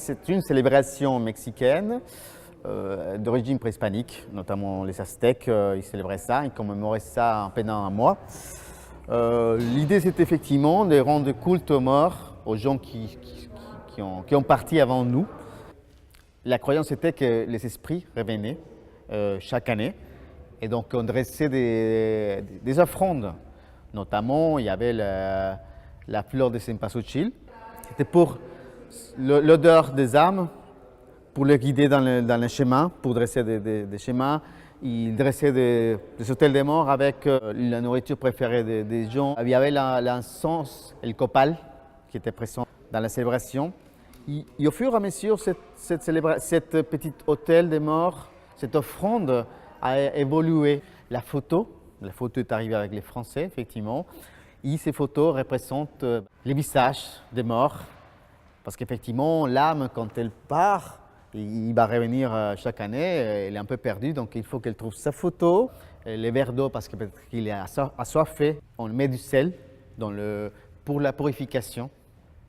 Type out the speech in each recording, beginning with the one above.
C'est une célébration mexicaine d'origine préhispanique, notamment les Aztèques, ils célébraient ça, ils commémoraient ça pendant un mois. L'idée, c'est effectivement de rendre culte aux morts, aux gens qui ont parti avant nous. La croyance était que les esprits revenaient chaque année, et donc on dressait des offrandes. Notamment, il y avait la fleur de cempasúchil. C'était pour l'odeur des âmes, pour les guider dans le chemin, pour dresser des chemins. Ils dressaient des autels des morts avec la nourriture préférée des gens. Il y avait l'encens et le copal qui étaient présents dans la célébration. Et au fur et à mesure, cette petite autel des morts, cette offrande a évolué. La photo est arrivée avec les Français, effectivement. Et ces photos représentent les visages des morts. Parce qu'effectivement, l'âme, quand elle part, il va revenir chaque année, elle est un peu perdue, donc il faut qu'elle trouve sa photo, les verres d'eau parce que peut-être qu'il est assoiffé. On met du sel pour la purification,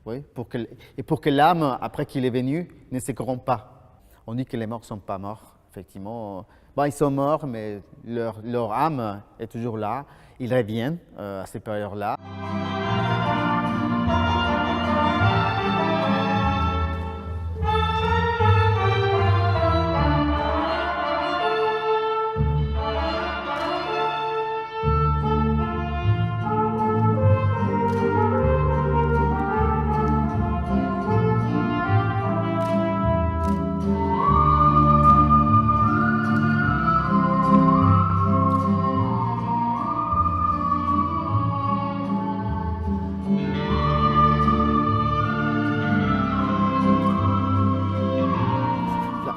oui, pour que l'âme, après qu'il est venu, ne se corrompe pas. On dit que les morts ne sont pas morts, effectivement. Bon, ils sont morts, mais leur âme est toujours là. Ils reviennent à ces périodes-là.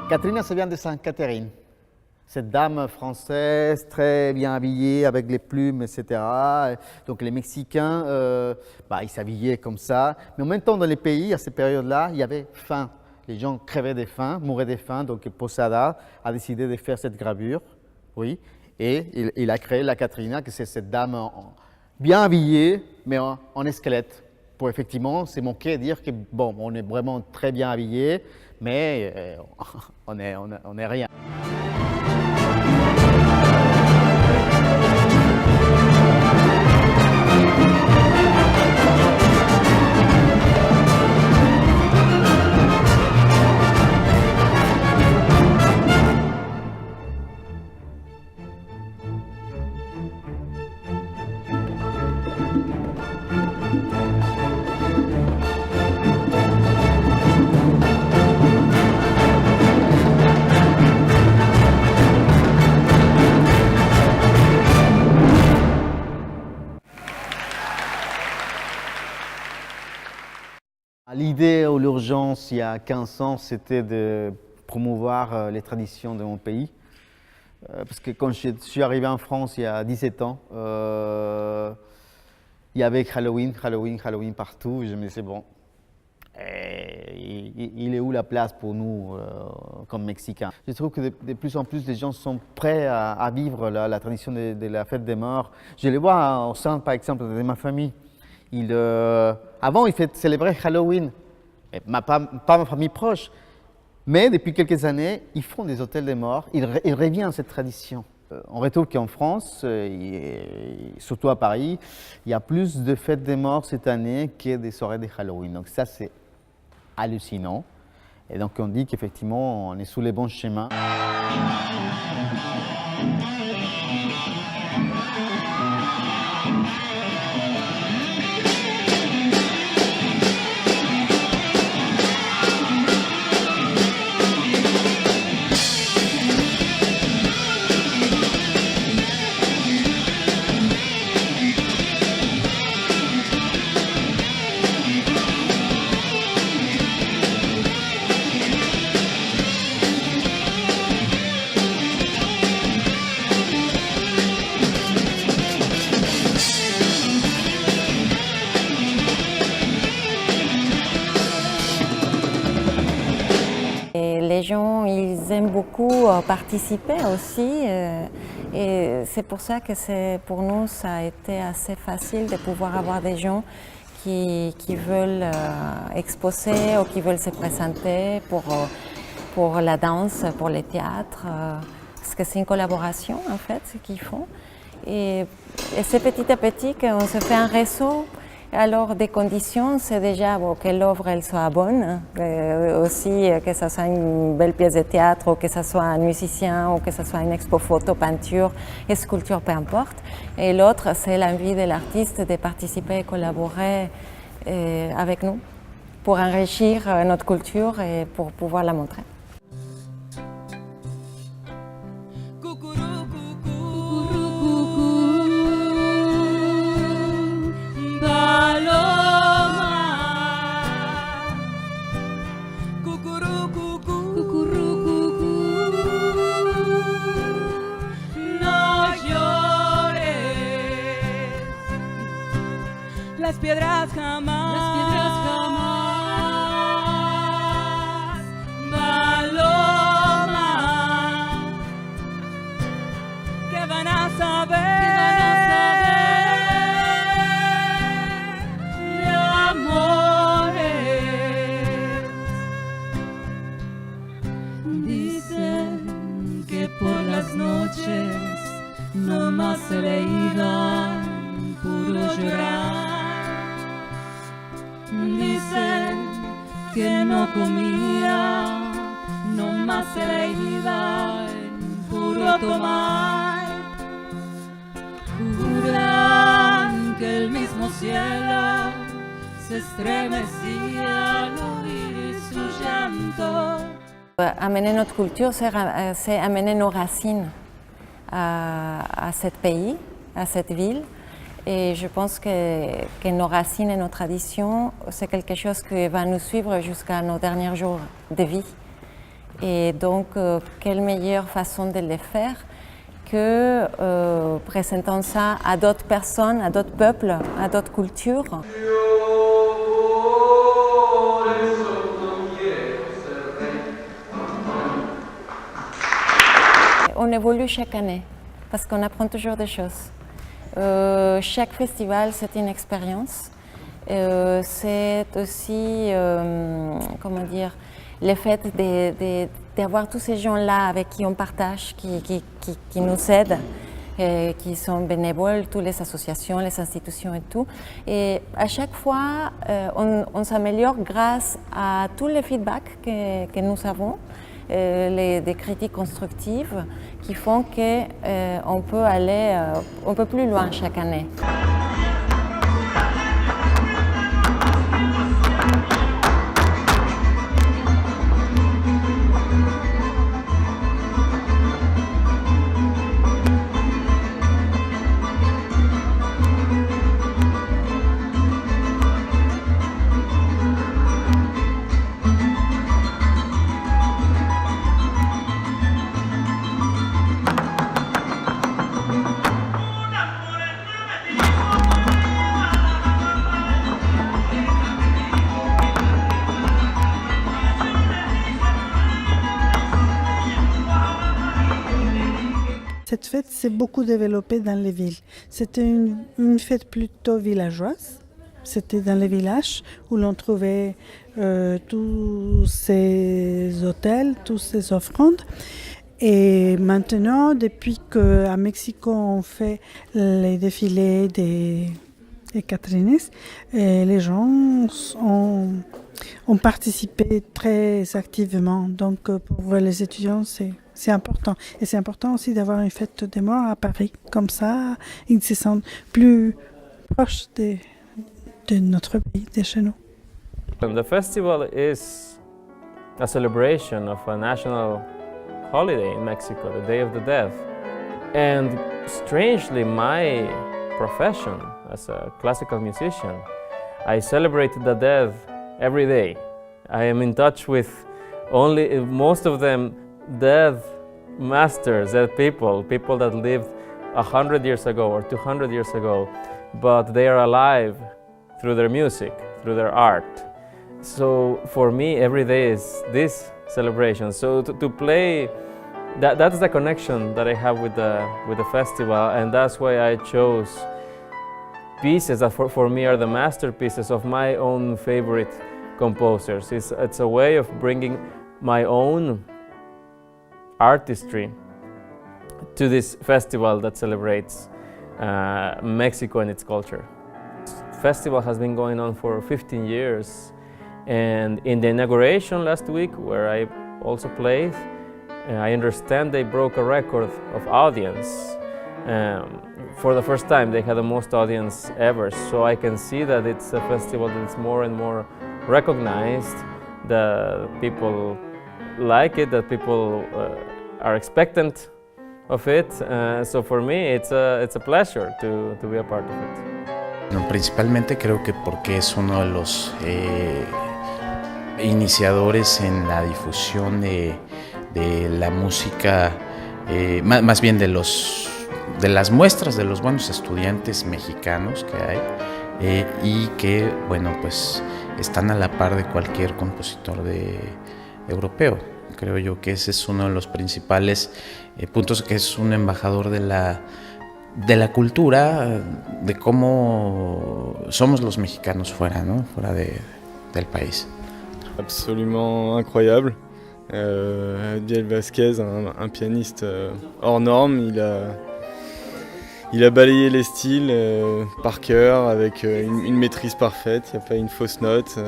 Catrina, ça vient de Sainte Catherine. Cette dame française, très bien habillée, avec les plumes, etc. Donc les Mexicains, ils s'habillaient comme ça. Mais en même temps, dans les pays, à cette période-là, il y avait faim. Les gens crevaient de faim, mouraient de faim. Donc Posada a décidé de faire cette gravure. Oui. Et il a créé la Catrina, que c'est cette dame bien habillée, mais en squelette. Pour effectivement se moquer et dire que bon, on est vraiment très bien habillé, mais on est rien. L'idée ou l'urgence, il y a 15 ans, c'était de promouvoir les traditions de mon pays. Parce que quand je suis arrivé en France il y a 17 ans, il y avait Halloween partout. Et je me disais, bon, il est où la place pour nous comme Mexicains? Je trouve que de plus en plus, les gens sont prêts à vivre la tradition de la fête des morts. Je les vois au sein, par exemple, de ma famille. Avant, ils célébraient Halloween, pas ma famille proche, mais depuis quelques années, ils font des hôtels des morts, ils reviennent à cette tradition. On retrouve qu'en France, surtout à Paris, il y a plus de fêtes des morts cette année que des soirées de Halloween. Donc ça, c'est hallucinant. Et donc on dit qu'effectivement, on est sous les bons chemins. Les gens, ils aiment beaucoup participer aussi et c'est pour ça que pour nous, ça a été assez facile de pouvoir avoir des gens qui veulent exposer ou qui veulent se présenter pour la danse, pour le théâtre, parce que c'est une collaboration en fait ce qu'ils font. Et c'est petit à petit qu'on se fait un réseau. Alors des conditions, c'est déjà que l'œuvre elle soit bonne, aussi que ce soit une belle pièce de théâtre, ou que ce soit un musicien, ou que ce soit une expo photo, peinture et sculpture, peu importe. Et l'autre, c'est l'envie de l'artiste de participer et collaborer avec nous pour enrichir notre culture et pour pouvoir la montrer. Las piedras jamás, paloma, que van a saber de amores. Dicen que por las noches no más se le iban puro llorar. Dicen que no comía, no más se le iba en puro tomar. Juran que el mismo cielo se estremecía al oír su llanto. Amener notre culture, c'est amener nos racines à ce pays, à cette ville. Et je pense que nos racines et nos traditions, c'est quelque chose qui va nous suivre jusqu'à nos derniers jours de vie. Et donc, quelle meilleure façon de le faire que présentant ça à d'autres personnes, à d'autres peuples, à d'autres cultures. On évolue chaque année parce qu'on apprend toujours des choses. Chaque festival, c'est une expérience. C'est aussi, comment dire, le fait d'avoir tous ces gens-là avec qui on partage, qui nous aident, qui sont bénévoles, toutes les associations, les institutions et tout. Et à chaque fois, on s'améliore grâce à tous les feedbacks que nous avons. Des critiques constructives qui font qu'on peut aller un peu plus loin chaque année. Cette fête s'est beaucoup développée dans les villes. C'était une fête plutôt villageoise. C'était dans les villages où l'on trouvait tous ces hôtels, toutes ces offrandes. Et maintenant, depuis qu'à Mexico on fait les défilés des Catrines, les gens ont participé très activement. Donc pour les étudiants, c'est important. Et c'est important aussi d'avoir une fête des morts à Paris. Comme ça, ils se sentent plus proches de notre pays, de chez nous. The festival is a celebration of a national holiday in Mexico, the Day of the Dead. And strangely, my profession as a classical musician, I celebrate the dead every day. I am in touch with most of them dead masters, dead people that lived 100 years ago or 200 years ago, but they are alive through their music, through their art. So for me, every day is this celebration. So to play, that's the connection that I have with the festival, and that's why I chose pieces that for me are the masterpieces of my own favorite composers. It's a way of bringing my own artistry to this festival that celebrates Mexico and its culture. The festival has been going on for 15 years, and in the inauguration last week, where I also played, I understand they broke a record of audience. For the first time, they had the most audience ever, so I can see that it's a festival that's more and more recognized, that people like it, that people are expectant of it. So for me, it's a pleasure to be a part of it. No, principalmente creo que porque es uno de los iniciadores en la difusión de la música, más bien de las muestras de los buenos estudiantes mexicanos que hay y que, bueno, pues están a la par de cualquier compositor europeo. Creo yo que ese es uno de los principales puntos, que es un embajador de la cultura, de cómo somos los mexicanos fuera, ¿no? Fuera del país. Absolument incroyable. Abdiel Vasquez, un pianiste hors norme, il a balayé les styles par cœur avec une maîtrise parfaite, il n'y a pas une fausse note.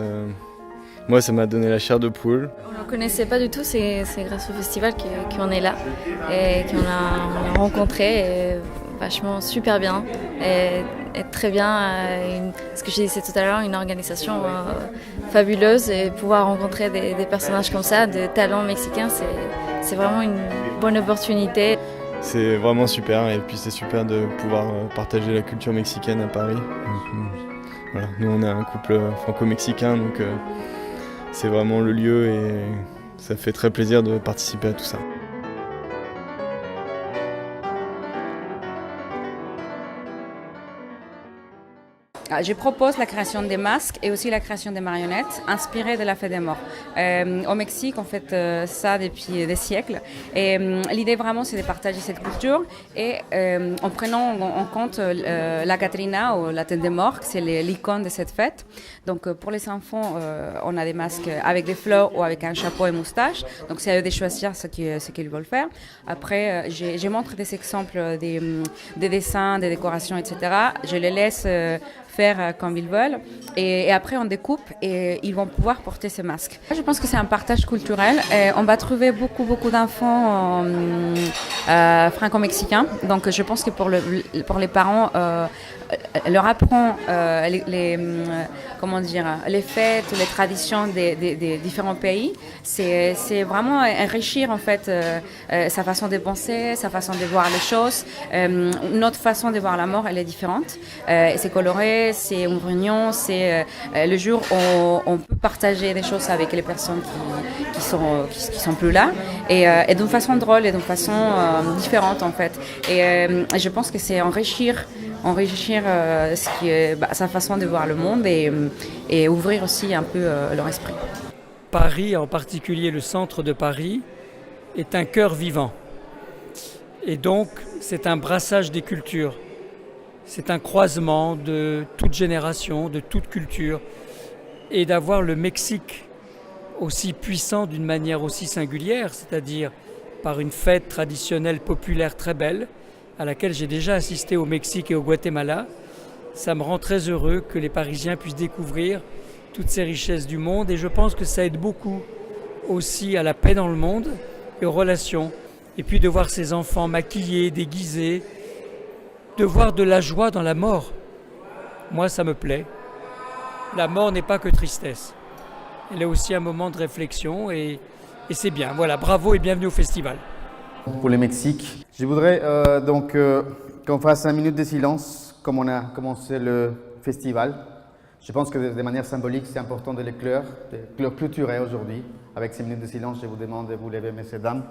Moi, ça m'a donné la chair de poule. On ne le connaissait pas du tout, c'est grâce au festival qu'on est là et qu'on a rencontré. Et vachement super bien et très bien. Ce que je disais tout à l'heure, une organisation fabuleuse, et pouvoir rencontrer des personnages comme ça, de talents mexicains, c'est vraiment une bonne opportunité. C'est vraiment super, et puis c'est super de pouvoir partager la culture mexicaine à Paris. Voilà. Nous on est un couple franco-mexicain, donc c'est vraiment le lieu et ça fait très plaisir de participer à tout ça. Je propose la création des masques et aussi la création des marionnettes inspirées de la Fête des Morts. Au Mexique, on fait ça depuis des siècles. Et l'idée vraiment, c'est de partager cette culture et en prenant en compte la Catrina ou la Tête des Morts, c'est l'icône de cette fête. Donc pour les enfants, on a des masques avec des fleurs ou avec un chapeau et moustache. Donc c'est à eux de choisir ce qu'ils veulent faire. Après, je montre des exemples des dessins, des décorations, etc. Je les laisse faire comme ils veulent, et après on découpe et ils vont pouvoir porter ces masques. Je pense que c'est un partage culturel, et on va trouver beaucoup d'enfants franco-mexicains, donc je pense que pour les parents, leur apprend les fêtes, les traditions des différents pays, c'est vraiment enrichir en fait sa façon de penser, sa façon de voir les choses. Notre façon de voir la mort, elle est différente, c'est coloré, c'est une réunion, c'est le jour où on peut partager des choses avec les personnes qui sont plus là, et d'une façon drôle et d'une façon différente en fait. Et je pense que c'est enrichir ce qui est sa façon de voir le monde, et ouvrir aussi un peu leur esprit. Paris, en particulier le centre de Paris, est un cœur vivant. Et donc, c'est un brassage des cultures. C'est un croisement de toute génération, de toute culture. Et d'avoir le Mexique aussi puissant d'une manière aussi singulière, c'est-à-dire par une fête traditionnelle populaire très belle, à laquelle j'ai déjà assisté au Mexique et au Guatemala, ça me rend très heureux que les Parisiens puissent découvrir toutes ces richesses du monde, et je pense que ça aide beaucoup aussi à la paix dans le monde et aux relations. Et puis de voir ces enfants maquillés, déguisés, de voir de la joie dans la mort. Moi, ça me plaît. La mort n'est pas que tristesse. Elle est aussi un moment de réflexion, et c'est bien. Voilà, bravo et bienvenue au festival. Pour le Mexique, je voudrais qu'on fasse 5 minutes de silence, comme on a commencé le festival. Je pense que de manière symbolique, c'est important de les clôturer aujourd'hui. Avec 5 minutes de silence, je vous demande de vous lever, messieurs, dames.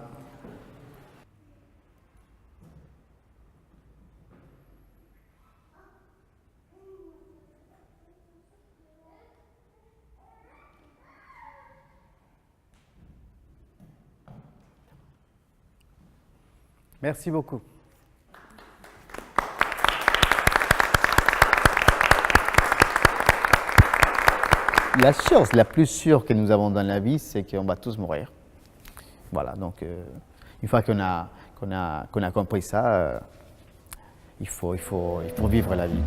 Merci beaucoup. La chose la plus sûre que nous avons dans la vie, c'est qu'on va tous mourir. Voilà, donc une fois qu'on a compris ça, il faut vivre la vie.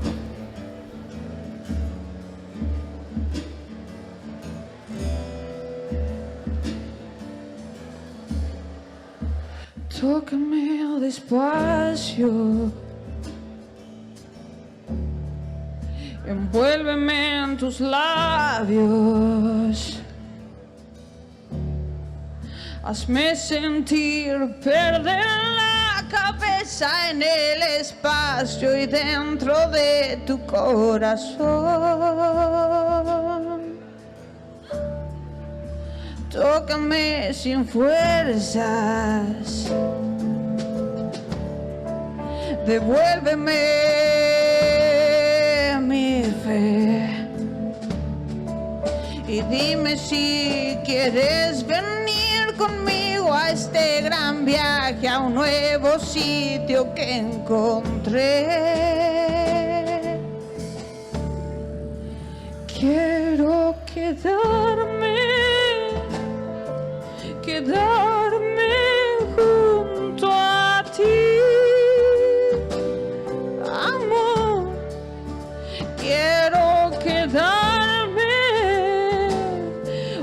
Tócame despacio, envuélveme en tus labios, hazme sentir perder la cabeza en el espacio y dentro de tu corazón. Tócame sin fuerzas, devuélveme mi fe y dime si quieres venir conmigo a este gran viaje, a un nuevo sitio que encontré. Quiero quedarme junto a ti, amor. Quiero quedarme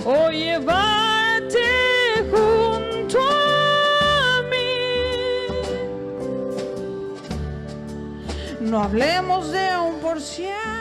o llevarte junto a mí. No hablemos de 1%.